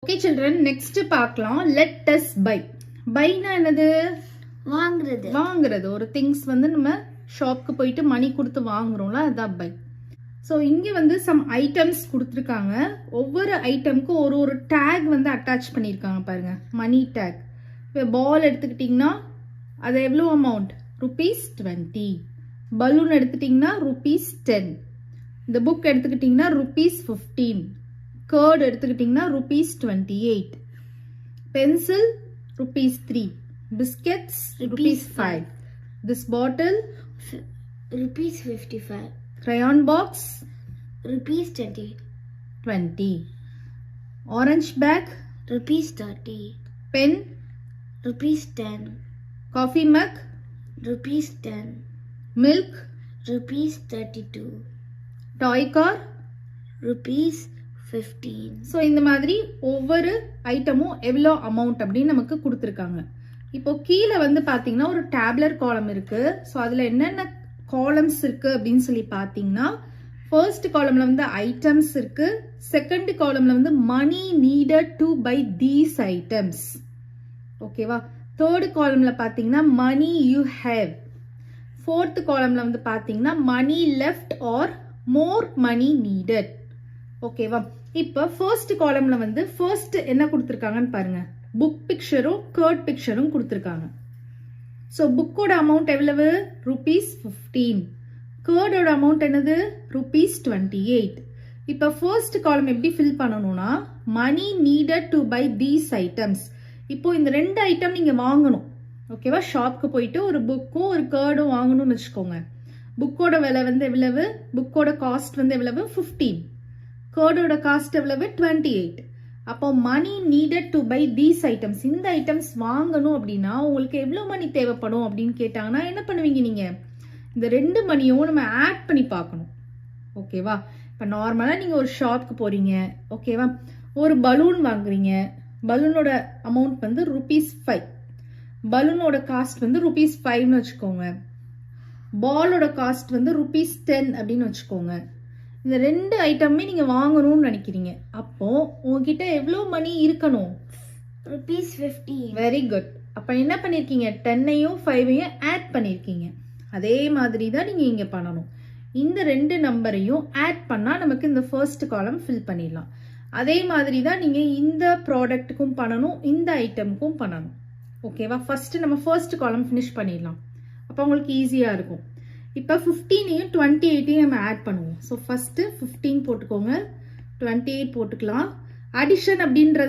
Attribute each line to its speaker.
Speaker 1: Okay children, next பார்க்கலாம் let us buy. buyனா என்னது? வாங்குறது. ஒரு things வந்து நம்ம ஷாப்க்கு போயிட்டு மணி கொடுத்து வாங்குறோம்ல, அதான் buy. ஸோ இங்கே வந்து some items கொடுத்துருக்காங்க. ஒவ்வொரு ஐட்டமுக்கும் ஒரு டேக் வந்து அட்டாச் பண்ணியிருக்காங்க பாருங்க, மணி டேக். இப்போ பால் எடுத்துக்கிட்டிங்கன்னா அது எவ்வளோ அமௌண்ட்? ₹20. பலூன் எடுத்துட்டிங்கன்னா ₹10. இந்த புக் எடுத்துக்கிட்டிங்கன்னா ₹15. curd எடுத்துக்கிட்டிங்கன்னா ₹28. pencil ₹3. biscuits ₹5. this bottle
Speaker 2: ₹55.
Speaker 1: crayon box
Speaker 2: ₹20.
Speaker 1: orange bag
Speaker 2: ₹30.
Speaker 1: pen
Speaker 2: ₹10.
Speaker 1: coffee mug
Speaker 2: ₹10.
Speaker 1: milk
Speaker 2: ₹32.
Speaker 1: toy car
Speaker 2: ₹15.
Speaker 1: So இந்த மாதிரி ஒவ்வொரு ஐட்டமும் எவ்வளோ அமௌண்ட் அப்படின்னு நமக்கு கொடுத்துருக்காங்க. இப்போ கீழே வந்து பார்த்தீங்கன்னா ஒரு டேப்லர் காலம் இருக்கு. ஸோ அதில் என்னென்ன காலம்ஸ் இருக்கு அப்படின்னு சொல்லி பார்த்தீங்கன்னா, ஃபர்ஸ்ட் காலம்ல வந்து ஐட்டம்ஸ் இருக்கு, செகண்ட் காலம்ல வந்து money needed to buy these items, ஓகேவா. தேர்ட் காலம்ல பார்த்தீங்கன்னா மணி யூ ஹேவ். ஃபோர்த் காலம்ல வந்து பார்த்தீங்கன்னா money left or more money needed, ஓகேவா. இப்போ ஃபர்ஸ்ட் காலம்ல வந்து ஃபர்ஸ்ட் என்ன கொடுத்துருக்காங்கன்னு பாருங்க, புக் பிக்சரும் கர்ட் பிக்சரும் கொடுத்துருக்காங்க. ஸோ புக்கோட அமௌண்ட் எவ்வளவு? ₹15. கர்டோட அமௌண்ட் என்னது? ₹28. இப்போ ஃபர்ஸ்ட் காலம் எப்படி ஃபில் பண்ணணும்னா, money needed to buy these items. இப்போ இந்த ரெண்டு ஐட்டம் நீங்க வாங்கணும், ஓகேவா. ஷாப்க்கு போயிட்டு ஒரு புக்கும் ஒரு கர்டும் வாங்கணும்னு வச்சுக்கோங்க. புக்கோட விலை வந்து எவ்வளவு? புக்கோட காஸ்ட் வந்து எவ்வளவு? 15. கர்டோட காஸ்ட் எவ்வளவு? 28. அப்போ money needed to buy these items, இந்த ஐட்டம்ஸ் வாங்கணும் அப்படின்னா உங்களுக்கு எவ்வளோ மணி தேவைப்படும் அப்படின்னு கேட்டாங்கன்னா என்ன பண்ணுவீங்க நீங்க? இந்த ரெண்டு மணியும் நம்ம ஆட் பண்ணி பார்க்கணும், ஓகேவா. இப்போ நார்மலாக நீங்கள் ஒரு ஷாப்க்கு போறீங்க, ஓகேவா. ஒரு பலூன் வாங்குறீங்க, பலூனோட அமௌண்ட் வந்து ₹5. பலூனோட காஸ்ட் வந்து ₹5ன்னு வச்சுக்கோங்க. பாலோட காஸ்ட் வந்து ₹10 அப்படின்னு வச்சுக்கோங்க. இந்த ரெண்டு ஐட்டமே நீங்க வாங்கணும்னு நினைக்கிறீங்க, அப்போ உங்ககிட்ட எவ்வளவு மணி இருக்கணும்?
Speaker 2: ₹50.
Speaker 1: Very good. அப்ப என்ன பண்ணிருக்கீங்க? 10ஐயும் 5ஐயும் ஆட் பண்ணிருக்கீங்க. அதே மாதிரி தான் நீங்க இங்க பண்ணணும். இந்த ரெண்டு நம்பரையும் ஆட் பண்ணா நமக்கு இந்த ஃபர்ஸ்ட் காலம் ஃபில் பண்ணிடலாம். அதே மாதிரி தான் நீங்க இந்த ப்ராடக்ட்டுக்கும் பண்ணணும், இந்த ஐட்டமுக்கும் பண்ணணும், ஓகேவா. ஃபர்ஸ்ட் நம்ம ஃபர்ஸ்ட் காலம் ஃபினிஷ் பண்ணிடலாம், அப்போ உங்களுக்கு ஈஸியா இருக்கும். இப்போ 15ஐயும் 28ஐயும் நம்ம ஆட் பண்ணுவோம். ஸோ ஃபர்ஸ்ட் 15 போட்டுக்கோங்க, 28 போட்டுக்கலாம். அடிஷன் அப்படின்றது